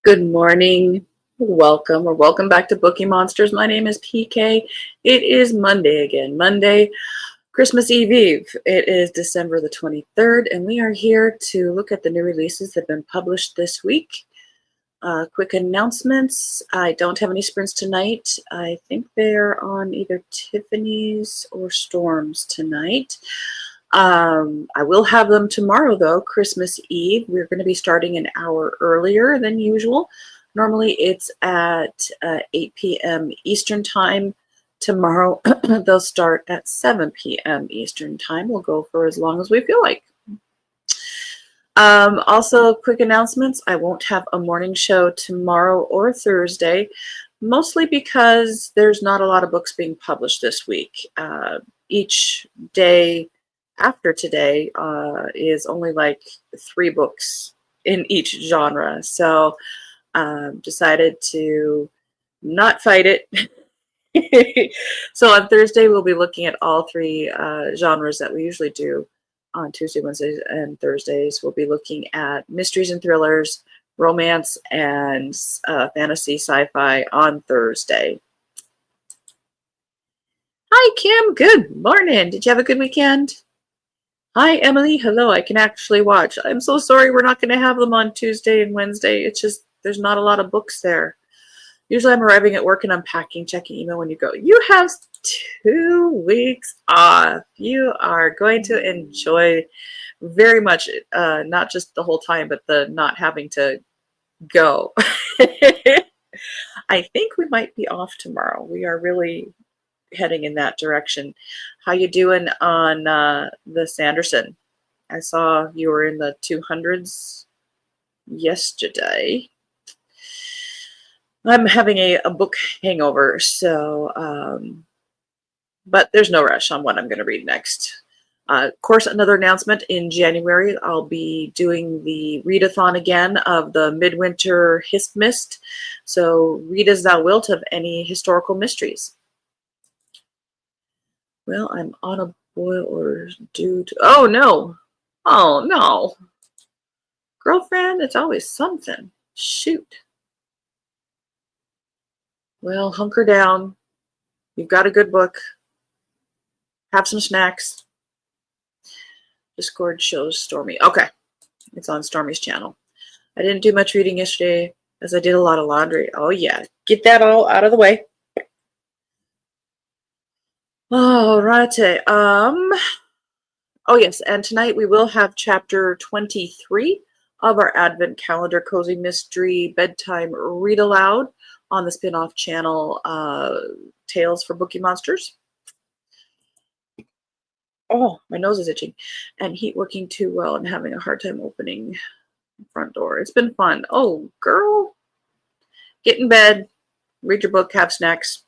Good morning. Welcome back to Bookeemonsters. My name is PK. It is Monday again. Monday, Christmas Eve. It is December the 23rd, and we are here to look at the new releases that have been published this week. Quick announcements. I don't have any sprints tonight. I think they're on either Tiffany's or Storm's tonight. I will have them tomorrow, though, Christmas Eve. We're going to be starting an hour earlier than usual. Normally it's at 8 p.m. Eastern Time. Tomorrow they'll start at 7 p.m. Eastern Time. We'll go for as long as we feel like. Also, quick announcements. I won't have a morning show tomorrow or Thursday, mostly because there's not a lot of books being published this week. Each day after today is only like 3 books in each genre, so decided to not fight it. So on Thursday we'll be looking at all 3 genres that we usually do on Tuesday, Wednesdays, and Thursdays. We'll be looking at mysteries and thrillers, romance, and fantasy sci-fi on Thursday. Hi Kim, good morning. Did you have a good weekend? Hi, Emily. Hello. I can actually watch. I'm so sorry we're not going to have them on Tuesday and Wednesday. It's just there's not a lot of books there. Usually I'm arriving at work and unpacking, checking email when you go. You have 2 weeks off. You are going to enjoy very much, not just the whole time, but the not having to go. I think we might be off tomorrow. We are really heading in that direction. How you doing on the Sanderson? I saw you were in the 200s yesterday. I'm having a book hangover, so but there's no rush on what I'm going to read next. Of course, another announcement in January, I'll be doing the readathon again of the Midwinter Hist Mist. So read as thou wilt of any historical mysteries. Well, I'm on a boil order due to... Oh, no. Oh, no. Girlfriend, it's always something. Shoot. Well, hunker down. You've got a good book. Have some snacks. Discord shows Stormy. Okay. It's on Stormy's channel. I didn't do much reading yesterday as I did a lot of laundry. Oh, yeah. Get that all out of the way. All righty. Oh, yes, and tonight we will have chapter 23 of our Advent Calendar Cozy Mystery Bedtime Read Aloud on the spin-off channel Tales for Bookeemonsters. Oh, my nose is itching. And heat working too well and having a hard time opening the front door. It's been fun. Oh, girl. Get in bed, read your book, have snacks.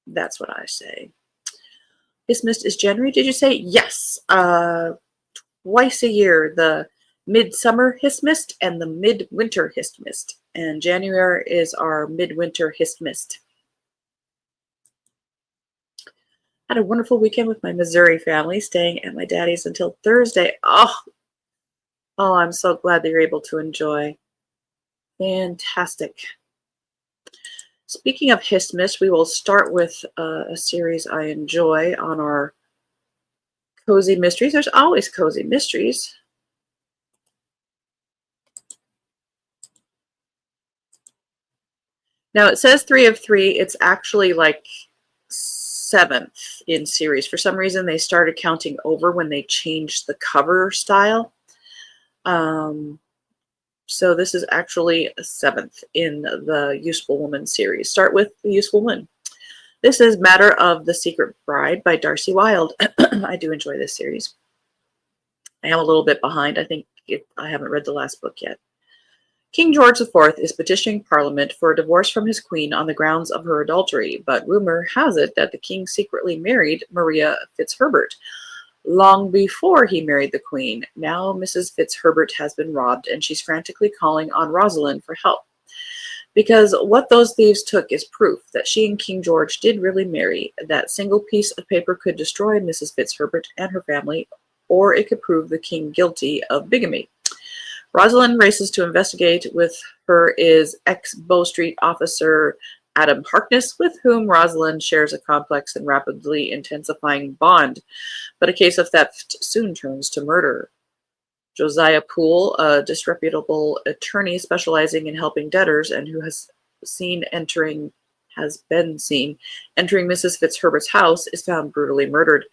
That's what I say. Hist Mist is January, did you say? Yes. Twice a year, the Midsummer Hist Mist and the Midwinter Hist Mist. And January is our Midwinter Hist Mist. Had a wonderful weekend with my Missouri family, staying at my daddy's until Thursday. Oh, I'm so glad that you're able to enjoy. Fantastic. Speaking of Hist Mist, we will start with a series I enjoy on our Cozy Mysteries. There's always Cozy Mysteries. Now it says 3 of 3. It's actually like 7th in series. For some reason, they started counting over when they changed the cover style. So this is actually a 7th in the Useful Woman series. Start with the Useful Woman. This is Matter of the Secret Bride by Darcy Wilde. I do enjoy this series. I am a little bit behind. I think I haven't read the last book yet. King George IV is petitioning Parliament for a divorce from his queen on the grounds of her adultery, but rumor has it that the king secretly married Maria Fitzherbert long before he married the queen. Now Mrs. Fitzherbert has been robbed, and she's frantically calling on Rosalind for help. Because what those thieves took is proof that she and King George did really marry. That single piece of paper could destroy Mrs. Fitzherbert and her family, or it could prove the king guilty of bigamy. Rosalind races to investigate. With her is ex-Bow Street officer Adam Harkness, with whom Rosalind shares a complex and rapidly intensifying bond. But a case of theft soon turns to murder. Josiah Poole, a disreputable attorney specializing in helping debtors and who has been seen entering Mrs. Fitzherbert's house, is found brutally murdered.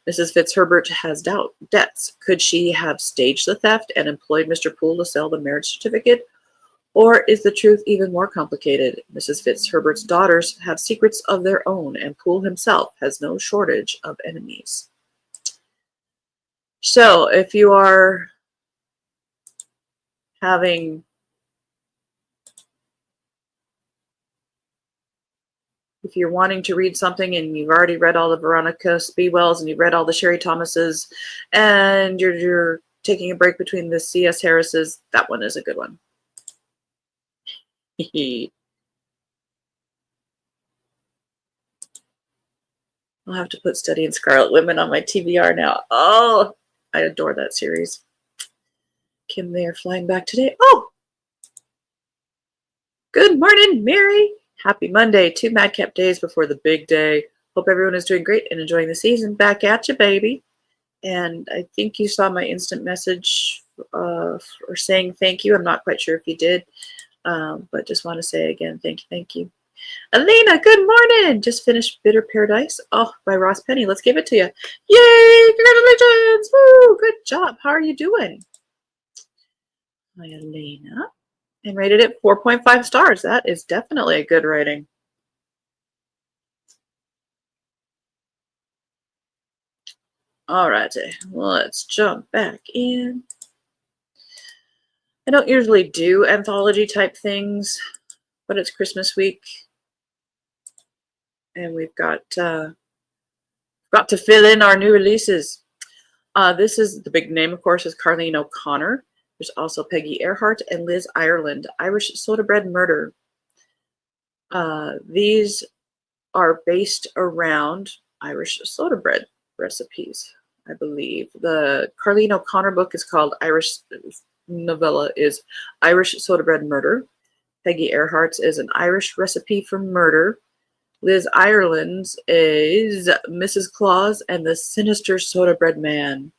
Mrs. Fitzherbert has debts. Could she have staged the theft and employed Mr. Poole to sell the marriage certificate? Or is the truth even more complicated? Mrs. Fitzherbert's daughters have secrets of their own, and Poole himself has no shortage of enemies. So, if you are if you're wanting to read something and you've already read all the Veronica Speedwells and you've read all the Sherry Thomases and you're taking a break between the C.S. Harrises, that one is a good one. I'll have to put Study in Scarlet Women on my TBR now. Oh, I adore that series. Kim, they are flying back today. Oh! Good morning, Mary. Happy Monday. 2 madcap days before the big day. Hope everyone is doing great and enjoying the season. Back at you, baby. And I think you saw my instant message for saying thank you. I'm not quite sure if you did, but just want to say again, thank you. Elena, good morning. Just finished Bitter Paradise. Oh, by Ross Penny. Let's give it to you. Yay! Congratulations! Woo! Good job. How are you doing? Hi, Elena. And rated it 4.5 stars. That is definitely a good rating. All righty, let's jump back in. I don't usually do anthology type things, but it's Christmas week, and we've got to fill in our new releases. This is the big name, of course, is Carleen O'Connor. There's also Peggy Earhart and Liz Ireland, Irish Soda Bread Murder. These are based around Irish soda bread recipes, I believe. The Carleen O'Connor book is called novella is Irish Soda Bread Murder. Peggy Earhart's is An Irish Recipe for Murder. Liz Ireland's is Mrs. Claus and the Sinister Soda Bread Man.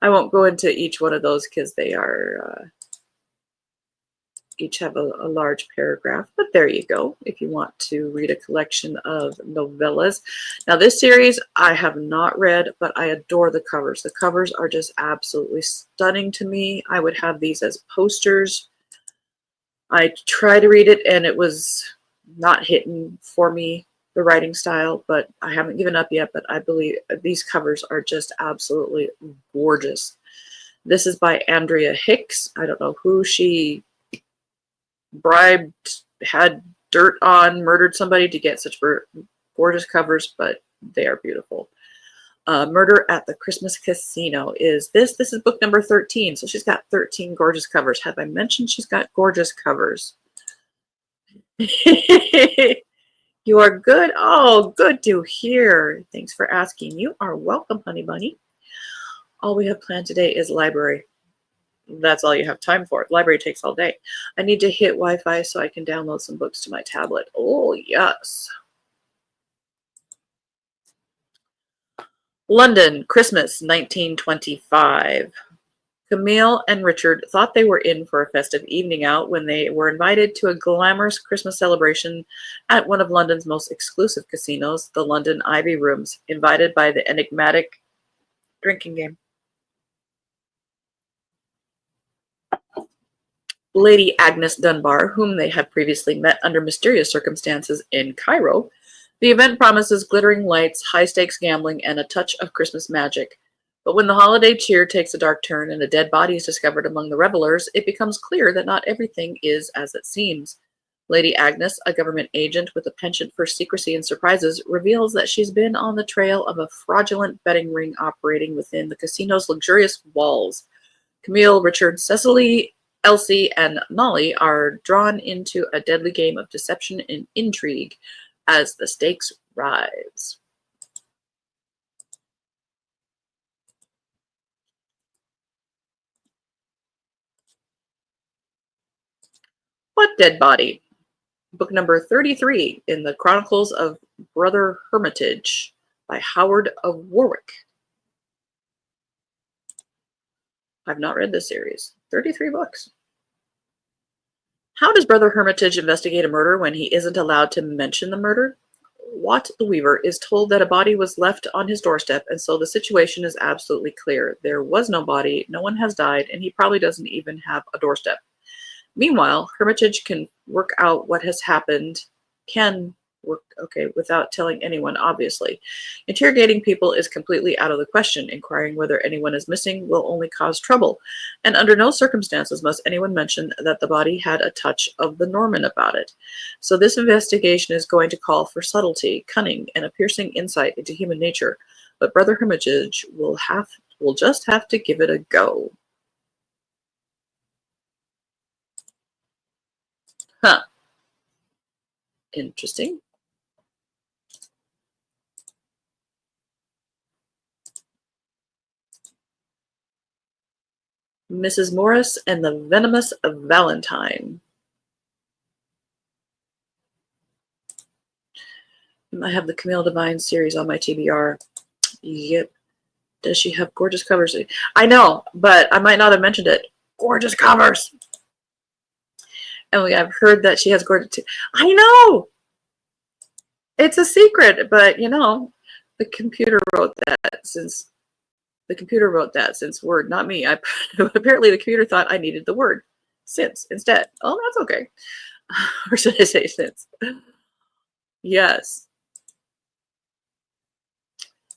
I won't go into each one of those because they are each have a large paragraph, but there you go if you want to read a collection of novellas. Now this series I have not read, but I adore the covers. The covers are just absolutely stunning to me. I would have these as posters. I tried to read it and it was not hitting for me, the writing style, but I haven't given up yet. But I believe these covers are just absolutely gorgeous. This is by Andrea Hicks. I don't know who she bribed, had dirt on, murdered somebody to get such gorgeous covers, but they are beautiful. Murder at the Christmas Casino is this. This is book number 13, so she's got 13 gorgeous covers. Have I mentioned she's got gorgeous covers? You are good. Oh, good to hear. Thanks for asking. You are welcome, honey bunny. All we have planned today is library. That's all you have time for. Library takes all day. I need to hit Wi-Fi so I can download some books to my tablet. Oh, yes. London, Christmas, 1925. Camille and Richard thought they were in for a festive evening out when they were invited to a glamorous Christmas celebration at one of London's most exclusive casinos, the London Ivy Rooms, invited by the enigmatic drinking game. Lady Agnes Dunbar, whom they had previously met under mysterious circumstances in Cairo. The event promises glittering lights, high-stakes gambling, and a touch of Christmas magic. But when the holiday cheer takes a dark turn and a dead body is discovered among the revelers, it becomes clear that not everything is as it seems. Lady Agnes, a government agent with a penchant for secrecy and surprises, reveals that she's been on the trail of a fraudulent betting ring operating within the casino's luxurious walls. Camille, Richard, Cecily, Elsie, and Nolly are drawn into a deadly game of deception and intrigue as the stakes rise. What dead body? Book number 33 in the Chronicles of Brother Hermitage by Howard of Warwick. I've not read this series. 33 books. How does Brother Hermitage investigate a murder when he isn't allowed to mention the murder? Wat the Weaver is told that a body was left on his doorstep, and so the situation is absolutely clear. There was no body, no one has died, and he probably doesn't even have a doorstep. Meanwhile, Hermitage can work out what has happened, without telling anyone, obviously. Interrogating people is completely out of the question. Inquiring whether anyone is missing will only cause trouble, and under no circumstances must anyone mention that the body had a touch of the Norman about it. So this investigation is going to call for subtlety, cunning, and a piercing insight into human nature, but Brother Hermitage will just have to give it a go. Huh. Interesting. Mrs. Morris and the Venomous Valentine. I have the Camille Devine series on my TBR. Yep. Does she have gorgeous covers? I know, but I might not have mentioned it. Gorgeous covers. And I've heard that she has gorgeous too. I know! It's a secret, but the computer wrote that since Word, not me. Apparently the computer thought I needed the word since instead. Oh, that's okay. Or should I say since? Yes.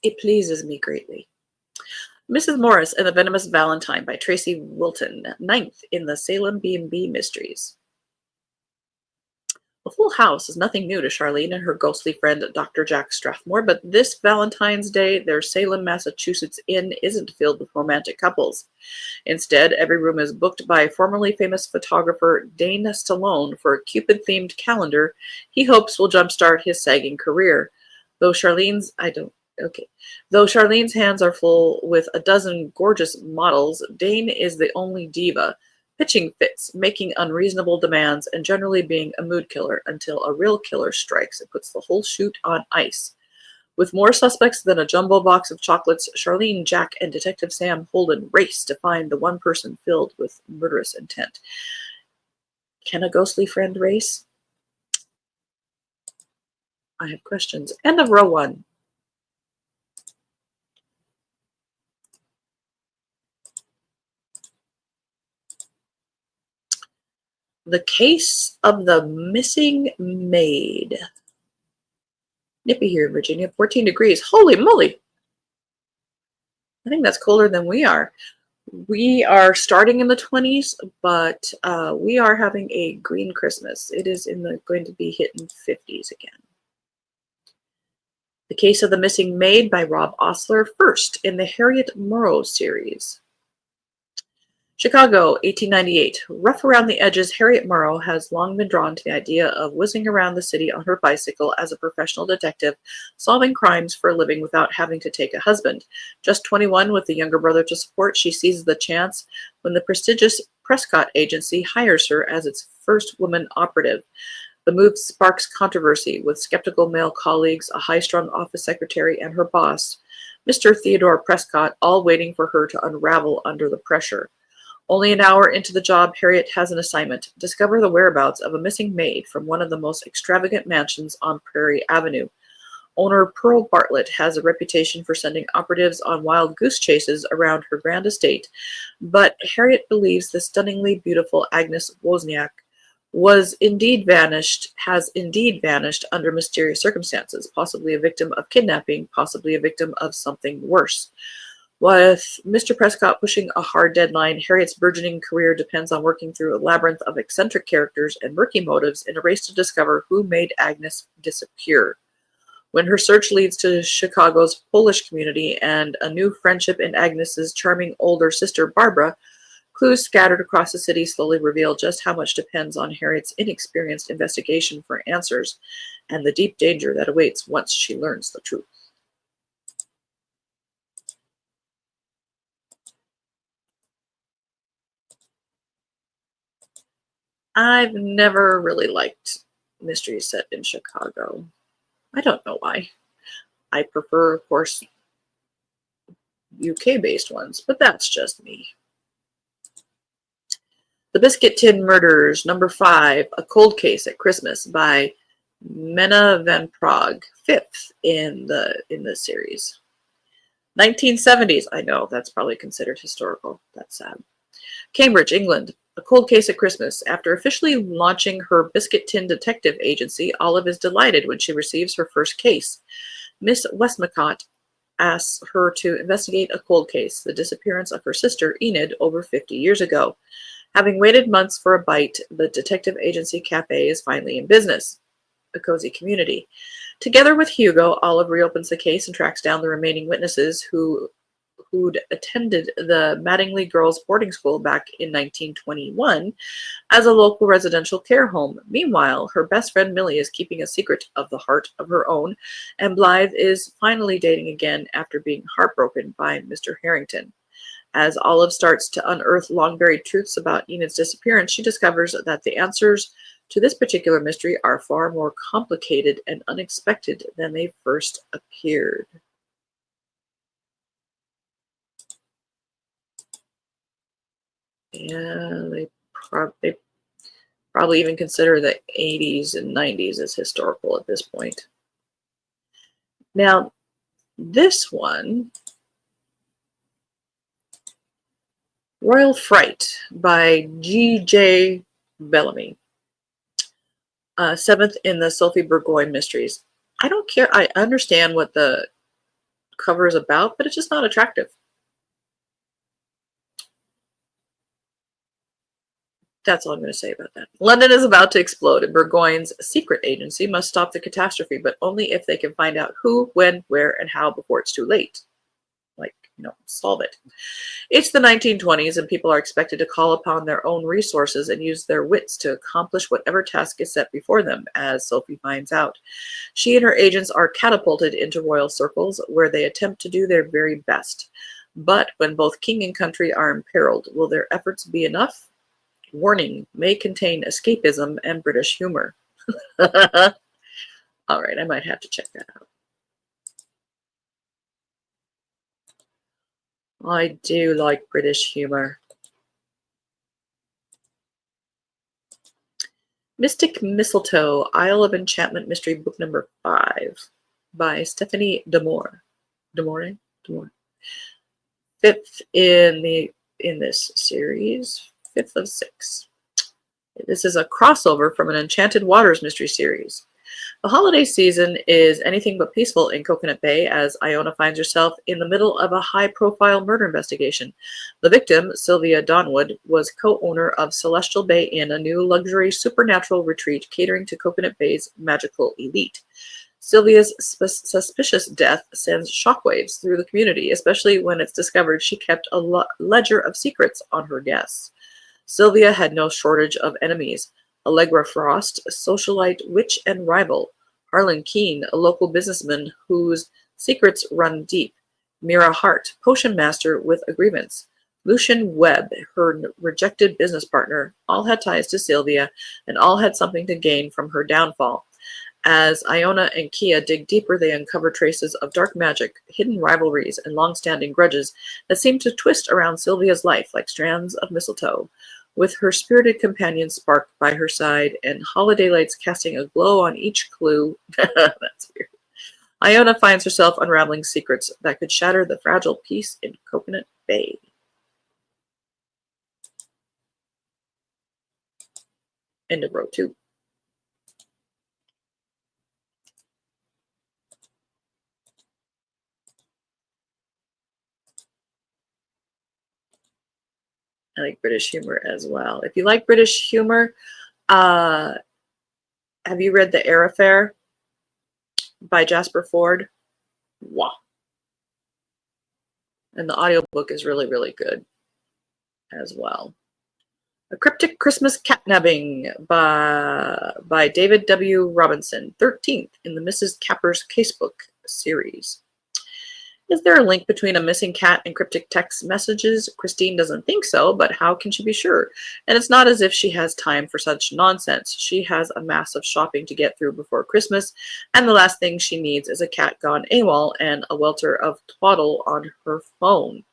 It pleases me greatly. Mrs. Morris and the Venomous Valentine by Tracy Wilton, 9th in the Salem B&B Mysteries. A full house is nothing new to Charlene and her ghostly friend Dr. Jack Strathmore, but this Valentine's Day, their Salem, Massachusetts inn isn't filled with romantic couples. Instead, every room is booked by formerly famous photographer Dane Stallone for a Cupid-themed calendar he hopes will jumpstart his sagging career. Though Charlene's hands are full with a dozen gorgeous models, Dane is the only diva, pitching fits, making unreasonable demands, and generally being a mood killer until a real killer strikes and puts the whole shoot on ice. With more suspects than a jumbo box of chocolates, Charlene, Jack, and Detective Sam Holden race to find the one person filled with murderous intent. Can a ghostly friend race? I have questions. End of row 1. The Case of the Missing Maid. Nippy here in Virginia, 14 degrees. Holy moly! I think that's colder than we are. We are starting in the 20s, but we are having a green Christmas. It is going to be hitting 50s again. The Case of the Missing Maid by Rob Osler, first in the Harriet Murrow series. Chicago, 1898. Rough around the edges, Harriet Murrow has long been drawn to the idea of whizzing around the city on her bicycle as a professional detective, solving crimes for a living without having to take a husband. Just 21, with a younger brother to support, she seizes the chance when the prestigious Prescott agency hires her as its first woman operative. The move sparks controversy, with skeptical male colleagues, a high-strung office secretary, and her boss, Mr. Theodore Prescott, all waiting for her to unravel under the pressure. Only an hour into the job, Harriet has an assignment: discover the whereabouts of a missing maid from one of the most extravagant mansions on Prairie Avenue. Owner Pearl Bartlett has a reputation for sending operatives on wild goose chases around her grand estate, but Harriet believes the stunningly beautiful Agnes Wozniak has indeed vanished under mysterious circumstances, possibly a victim of kidnapping, possibly a victim of something worse. With Mr. Prescott pushing a hard deadline, Harriet's burgeoning career depends on working through a labyrinth of eccentric characters and murky motives in a race to discover who made Agnes disappear. When her search leads to Chicago's Polish community and a new friendship in Agnes's charming older sister Barbara, clues scattered across the city slowly reveal just how much depends on Harriet's inexperienced investigation for answers and the deep danger that awaits once she learns the truth. I've never really liked mysteries set in Chicago. I don't know why. I prefer, of course, UK-based ones, but that's just me. The Biscuit Tin Murders, number 5, A Cold Case at Christmas by Mena Van Prague, 5th in the series. 1970s, I know, that's probably considered historical. That's sad. Cambridge, England, A Cold Case at Christmas. After officially launching her Biscuit Tin detective agency, Olive is delighted when she receives her first case. Miss Westmacott asks her to investigate a cold case, the disappearance of her sister, Enid, over 50 years ago. Having waited months for a bite, the detective agency cafe is finally in business. A cozy community. Together with Hugo, Olive reopens the case and tracks down the remaining witnesses who'd attended the Mattingly Girls Boarding School back in 1921 as a local residential care home. Meanwhile, her best friend Millie is keeping a secret of the heart of her own, and Blythe is finally dating again after being heartbroken by Mr. Harrington. As Olive starts to unearth long-buried truths about Enid's disappearance, she discovers that the answers to this particular mystery are far more complicated and unexpected than they first appeared. Yeah, they probably even consider the 80s and 90s as historical at this point. Now, this one, Royal Fright by G.J. Bellamy. 7th in the Sophie Burgoyne mysteries. I don't care. I understand what the cover is about, but it's just not attractive. That's all I'm going to say about that. London is about to explode, and Burgoyne's secret agency must stop the catastrophe, but only if they can find out who, when, where, and how before it's too late. Like, solve it. It's the 1920s, and people are expected to call upon their own resources and use their wits to accomplish whatever task is set before them, as Sophie finds out. She and her agents are catapulted into royal circles, where they attempt to do their very best. But when both king and country are imperiled, will their efforts be enough? Warning, may contain escapism and British humor. All right, I might have to check that out. I do like British humor. Mystic Mistletoe, Isle of Enchantment Mystery Book number 5 by Stephanie D'Amour. D'Amour? 5th in this series. 5th of 6. This is a crossover from an Enchanted Waters mystery series. The holiday season is anything but peaceful in Coconut Bay as Iona finds herself in the middle of a high-profile murder investigation. The victim, Sylvia Donwood, was co-owner of Celestial Bay Inn, a new luxury supernatural retreat catering to Coconut Bay's magical elite. Sylvia's suspicious death sends shockwaves through the community, especially when it's discovered she kept a ledger of secrets on her guests. Sylvia had no shortage of enemies. Allegra Frost, a socialite, witch, and rival. Harlan Keene, a local businessman whose secrets run deep. Mira Hart, potion master with a grievance. Lucian Webb, her rejected business partner, all had ties to Sylvia, and all had something to gain from her downfall. As Iona and Kia dig deeper, they uncover traces of dark magic, hidden rivalries, and long-standing grudges that seem to twist around Sylvia's life like strands of mistletoe. With her spirited companion Spark by her side and holiday lights casting a glow on each clue, that's weird, Iona finds herself unraveling secrets that could shatter the fragile peace in Coconut Bay. End of row 2. I like British humor as well. If you like British humor, have you read The Air Affair by Jasper Fforde? Wow. And the audiobook is really, really good as well. A Cryptic Christmas Catnapping by David W. Robinson, 13th in the Mrs. Capper's Casebook series. Is there a link between a missing cat and cryptic text messages? Christine doesn't think so, but how can she be sure? And it's not as if she has time for such nonsense. She has a massive shopping to get through before Christmas, and the last thing she needs is a cat gone AWOL and a welter of twaddle on her phone.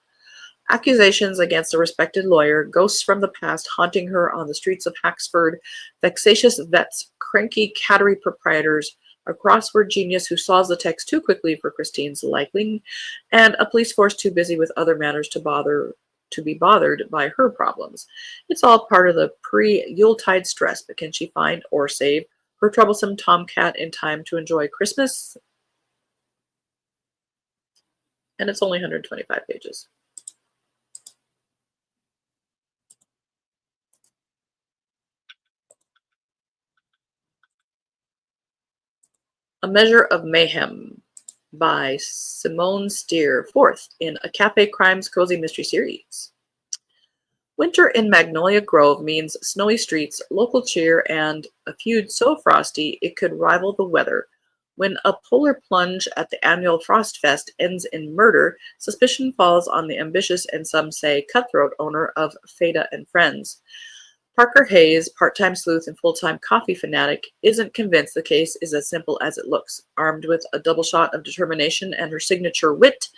Accusations against a respected lawyer, ghosts from the past haunting her on the streets of Haxford, vexatious vets, cranky cattery proprietors, a crossword genius who solves the text too quickly for Christine's liking, and a police force too busy with other matters to be bothered by her problems. It's all part of the pre-Yuletide stress, but can she find or save her troublesome tomcat in time to enjoy Christmas? And it's only 125 pages. A Measure of Mayhem by Simone Steer, fourth in a Cafe Crimes Cozy Mystery series. Winter in Magnolia Grove means snowy streets, local cheer, and a feud so frosty it could rival the weather. When a polar plunge at the annual Frost Fest ends in murder, suspicion falls on the ambitious and some say cutthroat owner of Feda and Friends. Parker Hayes, part-time sleuth and full-time coffee fanatic, isn't convinced the case is as simple as it looks. Armed with a double shot of determination and her signature wit,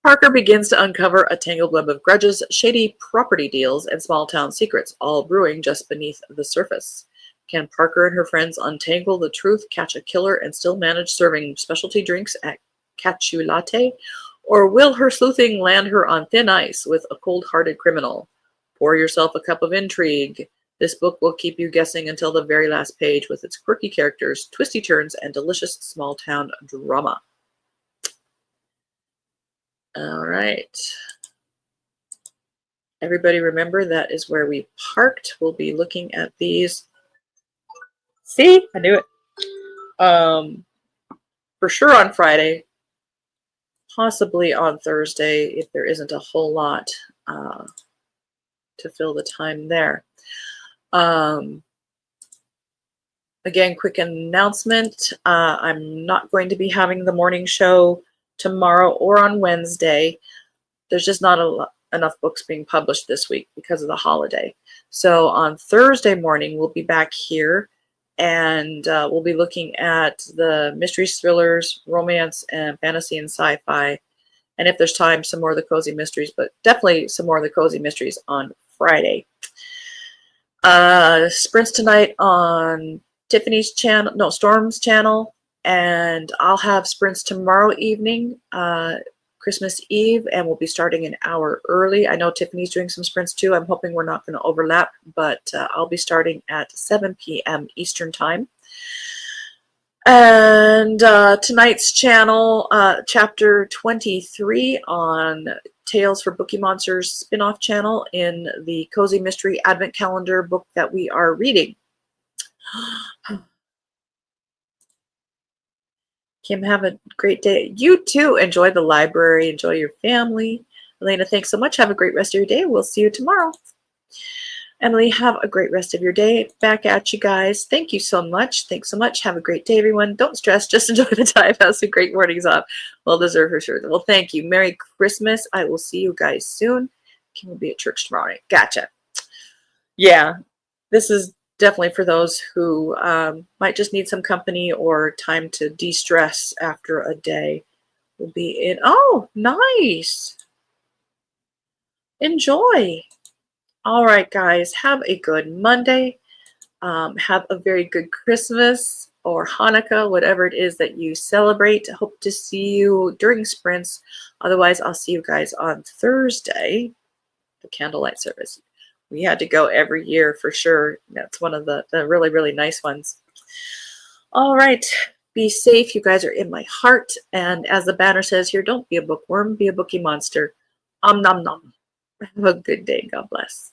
Parker begins to uncover a tangled web of grudges, shady property deals, and small-town secrets, all brewing just beneath the surface. Can Parker and her friends untangle the truth, catch a killer, and still manage serving specialty drinks at Cacio Latte? Or will her sleuthing land her on thin ice with a cold-hearted criminal? Pour yourself a cup of intrigue. This book will keep you guessing until the very last page with its quirky characters, twisty turns, and delicious small-town drama. All right. Everybody remember that is where we parked. We'll be looking at these. See? I knew it. For sure on Friday. Possibly on Thursday if there isn't a whole lot to fill the time there. Again, quick announcement. I'm not going to be having the morning show tomorrow or on Wednesday. There's just not enough books being published this week because of the holiday. So on Thursday morning, we'll be back here and we'll be looking at the mysteries, thrillers, romance, and fantasy and sci-fi. And if there's time, some more of the cozy mysteries, but definitely some more of the cozy mysteries on Friday. Sprints tonight on Tiffany's channel, no, Storm's channel, and I'll have sprints tomorrow evening, Christmas Eve, and we'll be starting an hour early. I know Tiffany's doing some sprints too. I'm hoping we're not going to overlap, but I'll be starting at 7 p.m. Eastern Time. And tonight's channel, chapter 23 on Tales for Bookeemonsters spin-off channel in the Cozy Mystery Advent Calendar book that we are reading. Kim, have a great day. You too. Enjoy the library. Enjoy your family. Elena, thanks so much. Have a great rest of your day. We'll see you tomorrow. Emily, have a great rest of your day. Back at you guys. Thank you so much. Thanks so much. Have a great day, everyone. Don't stress. Just enjoy the time. Have some great mornings off. Well deserved for sure. Well, thank you. Merry Christmas. I will see you guys soon. Kim will be at church tomorrow night. Gotcha. Yeah, this is definitely for those who might just need some company or time to de-stress after a day. Will be in. Oh, nice. Enjoy. All right, guys, have a good Monday. Have a very good Christmas or Hanukkah, whatever it is that you celebrate. Hope to see you during sprints. Otherwise, I'll see you guys on Thursday, the candlelight service. We had to go every year for sure. That's one of the really, really nice ones. All right, be safe. You guys are in my heart. And as the banner says here, don't be a bookworm, be a bookie monster. Om nom nom. Have a good day. God bless.